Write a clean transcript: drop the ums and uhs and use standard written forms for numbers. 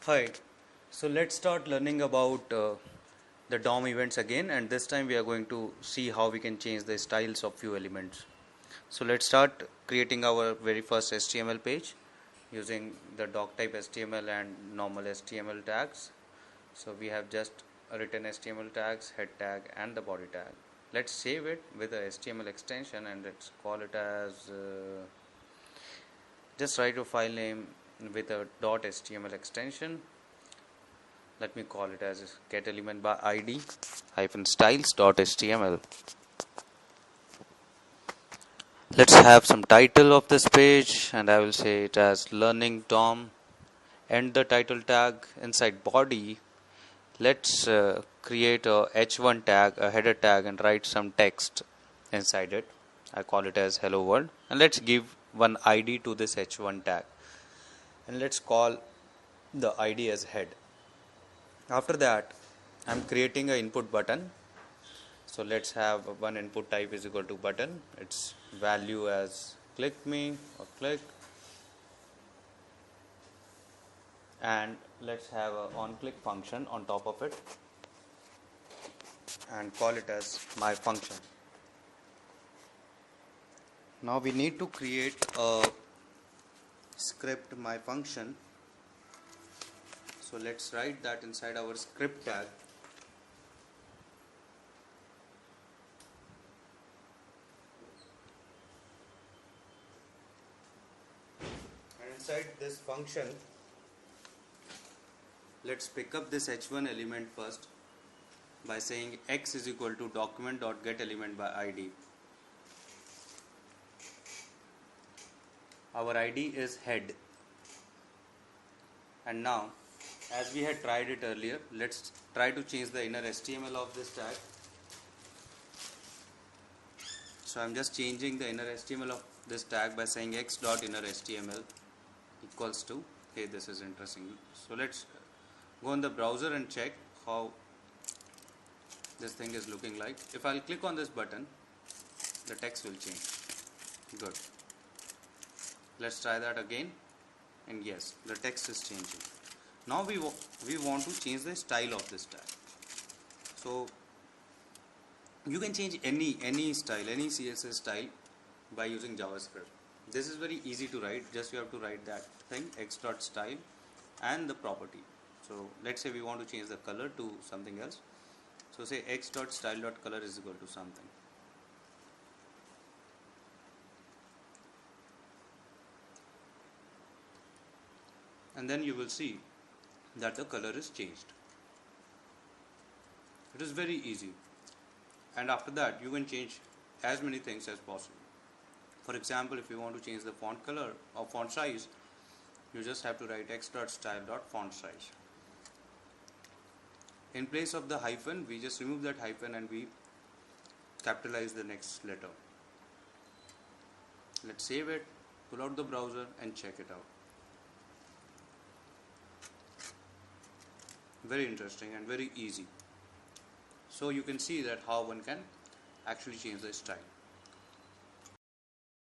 Hi, so let's start learning about the DOM events again, and this time we are going to see how we can change the styles of few elements. So let's start creating our very first HTML page using the doc type HTML and normal HTML tags. So we have just written HTML tags, head tag and the body tag. Let's save it with a HTML extension and let's call it as just write a file name with a .html extension. Let me call it as getElementById styles.html. Let's have some title of this page and I will say it as learning DOM. End the title tag. Inside body, let's create a h1 tag, a header tag, and write some text inside it. I call it as hello world, and let's give one ID to this h1 tag, and let's call the ID as head. After that, I'm creating an input button. So let's have one input type is equal to button. Its value as click me or click, and let's have a on click function on top of it and call it as my function. Now we need to create a script my function. So let's write that inside our script tag. And inside this function, let's pick up this h1 element first by saying x is equal to document.getElementById. Our ID is head. And now, as we had tried it earlier, let's try to change the inner HTML of this tag. So I'm just changing the inner HTML of this tag by saying x.innerHTML equals to, hey, this is interesting. So let's go on the browser and check how this thing is looking like. If I'll click on this button, the text will change. Good. Let's try that again, and yes, the text is changing. Now we want to change the style of this tag. So you can change any style, any CSS style by using JavaScript. This is very easy to write. Just you have to write that thing x.style and the property. So let's say we want to change the color to something else. So say x.style.color is equal to something. And then you will see that the color is changed. It is very easy. And after that, you can change as many things as possible. For example, if you want to change the font color or font size, you just have to write x.style.font size. In place of the hyphen, we just remove that hyphen and we capitalize the next letter. Let's save it, pull out the browser and check it out. Very interesting and very easy. So you can see that how one can actually change the style.